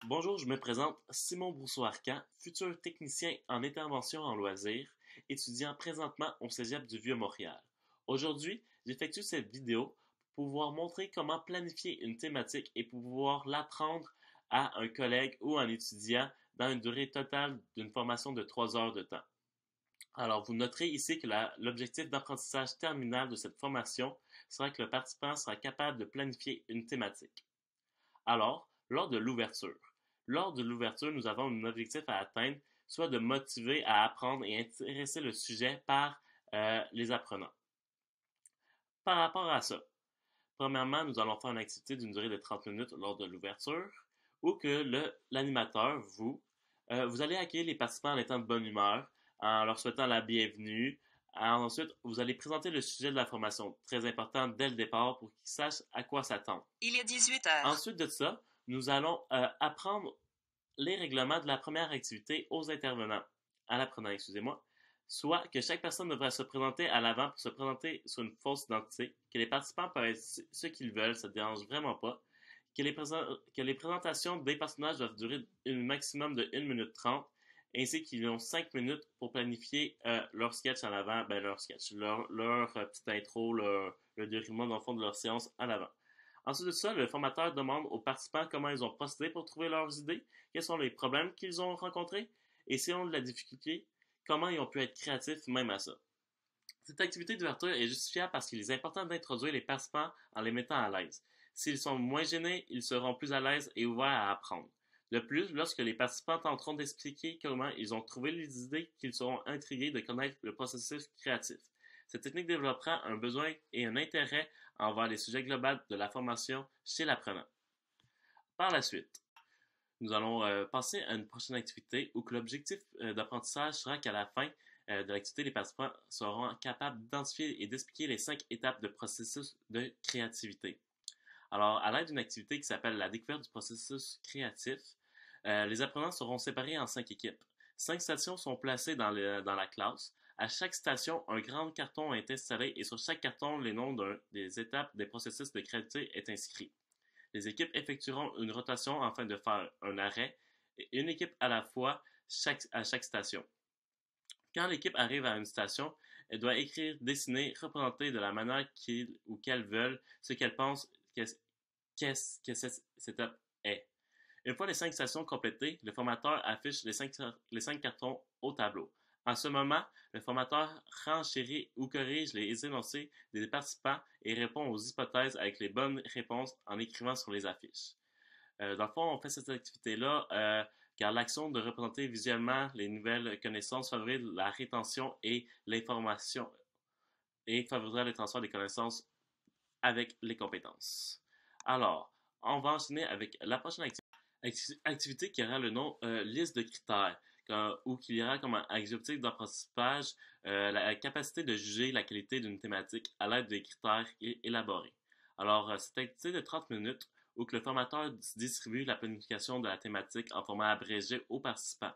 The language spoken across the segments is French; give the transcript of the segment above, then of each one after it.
Bonjour, je me présente Simon Brousseau-Arcan, futur technicien en intervention en loisirs, étudiant présentement au Cégep du Vieux-Montréal. Aujourd'hui, j'effectue cette vidéo pour pouvoir montrer comment planifier une thématique et pour pouvoir l'apprendre à un collègue ou un étudiant dans une durée totale d'une formation de 3 heures de temps. Alors, vous noterez ici que l'objectif d'apprentissage terminal de cette formation sera que le participant sera capable de planifier une thématique. Alors, lors de l'ouverture, nous avons un objectif à atteindre, soit de motiver à apprendre et intéresser le sujet par les apprenants. Par rapport à ça, premièrement, nous allons faire une activité d'une durée de 30 minutes lors de l'ouverture, où que l'animateur, vous allez accueillir les participants en étant de bonne humeur, en leur souhaitant la bienvenue. Ensuite, vous allez présenter le sujet de la formation, très important dès le départ pour qu'ils sachent à quoi s'attendre. Il est 18 heures. Ensuite de ça, nous allons apprendre les règlements de la première activité aux intervenants, à l'apprenant, excusez-moi, soit que chaque personne devrait se présenter à l'avant pour se présenter sur une fausse identité, que les participants peuvent être ce qu'ils veulent, ça ne dérange vraiment pas, que les présentations des personnages doivent durer un maximum de 1 minute 30, ainsi qu'ils ont 5 minutes pour planifier leur sketch en avant, leur petite intro, le déroulement dans le fond de leur séance en avant. Ensuite de ça, le formateur demande aux participants comment ils ont procédé pour trouver leurs idées, quels sont les problèmes qu'ils ont rencontrés, et s'ils ont de la difficulté, comment ils ont pu être créatifs même à ça. Cette activité d'ouverture est justifiable parce qu'il est important d'introduire les participants en les mettant à l'aise. S'ils sont moins gênés, ils seront plus à l'aise et ouverts à apprendre. De plus, lorsque les participants tenteront d'expliquer comment ils ont trouvé les idées, qu'ils seront intrigués de connaître le processus créatif. Cette technique développera un besoin et un intérêt envers les sujets globaux de la formation chez l'apprenant. Par la suite, nous allons passer à une prochaine activité où l'objectif d'apprentissage sera qu'à la fin de l'activité, les participants seront capables d'identifier et d'expliquer les 5 étapes de processus de créativité. Alors, à l'aide d'une activité qui s'appelle la découverte du processus créatif, les apprenants seront séparés en 5 équipes. 5 stations sont placées dans la classe. À chaque station, un grand carton est installé et sur chaque carton, les noms des étapes des processus de créativité est inscrit. Les équipes effectueront une rotation afin de faire un arrêt, et une équipe à la fois à chaque station. Quand l'équipe arrive à une station, elle doit écrire, dessiner, représenter de la manière qu'ils ou qu'elles veulent ce qu'elles pensent que cette étape est. Une fois les 5 stations complétées, le formateur affiche les 5 cartons au tableau. En ce moment, le formateur renchérit ou corrige les énoncés des participants et répond aux hypothèses avec les bonnes réponses en écrivant sur les affiches. Dans le fond, on fait cette activité-là car l'action de représenter visuellement les nouvelles connaissances favorise la rétention et l'information et favorisera le transfert des connaissances avec les compétences. Alors, on va enchaîner avec la prochaine activité qui aura le nom liste de critères, où qu'il y aura comme un objectif d'apprentissage la capacité de juger la qualité d'une thématique à l'aide de critères élaborés. Alors, cette activité de 30 minutes où que le formateur distribue la planification de la thématique en format abrégé aux participants.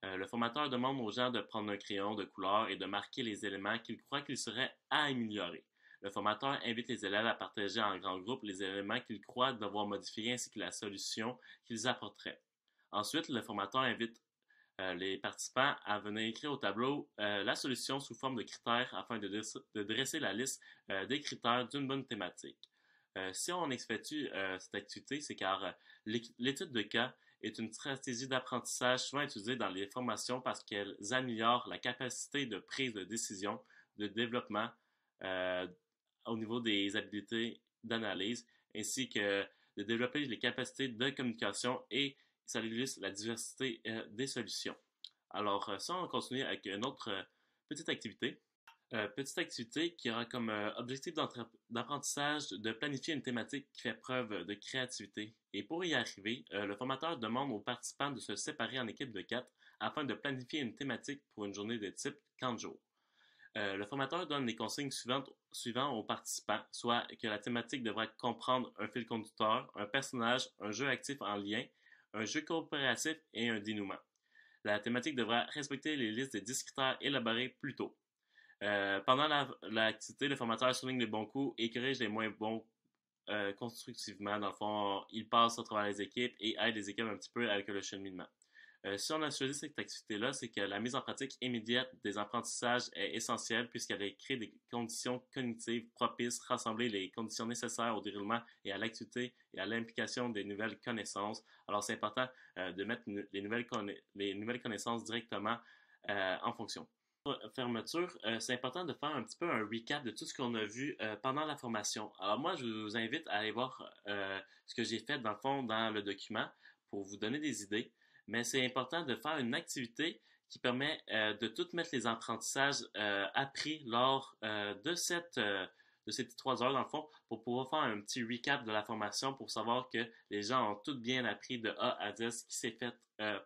Le formateur demande aux gens de prendre un crayon de couleur et de marquer les éléments qu'ils croient qu'ils seraient à améliorer. Le formateur invite les élèves à partager en grand groupe les éléments qu'ils croient devoir modifier ainsi que la solution qu'ils apporteraient. Ensuite, le formateur invite les participants à venir écrire au tableau la solution sous forme de critères afin de dresser la liste des critères d'une bonne thématique. Si on effectue cette activité, c'est car l'étude de cas est une stratégie d'apprentissage souvent utilisée dans les formations parce qu'elle améliore la capacité de prise de décision, de développement au niveau des habiletés d'analyse, ainsi que de développer les capacités de communication et ça illustre la diversité des solutions. Alors, ça, on continue avec une autre petite activité. Petite activité qui aura comme objectif d'apprentissage de planifier une thématique qui fait preuve de créativité. Et pour y arriver, le formateur demande aux participants de se séparer en équipes de 4 afin de planifier une thématique pour une journée de type 40 jours. Le formateur donne les consignes suivantes aux participants, soit que la thématique devra comprendre un fil conducteur, un personnage, un jeu actif en lien, un jeu coopératif et un dénouement. La thématique devra respecter les listes des 10 critères élaborés plus tôt. Pendant l'activité, le formateur souligne les bons coups et corrige les moins bons constructivement. Dans le fond, ils passent à travers les équipes et aident les équipes un petit peu avec le cheminement. Si on a choisi cette activité-là, c'est que la mise en pratique immédiate des apprentissages est essentielle puisqu'elle crée des conditions cognitives propices, rassembler les conditions nécessaires au déroulement et à l'activité et à l'implication des nouvelles connaissances. Alors, c'est important de mettre les nouvelles connaissances directement en fonction. Fermeture, c'est important de faire un petit peu un recap de tout ce qu'on a vu pendant la formation. Alors moi, je vous invite à aller voir ce que j'ai fait dans le fond dans le document pour vous donner des idées, mais c'est important de faire une activité qui permet de tout mettre les apprentissages appris lors de ces 3 heures dans le fond pour pouvoir faire un petit recap de la formation pour savoir que les gens ont tout bien appris de A à Z ce qui s'est fait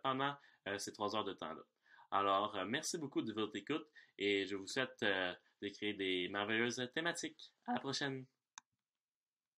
pendant ces 3 heures de temps-là. Alors, merci beaucoup de votre écoute et je vous souhaite de créer des merveilleuses thématiques. À la prochaine!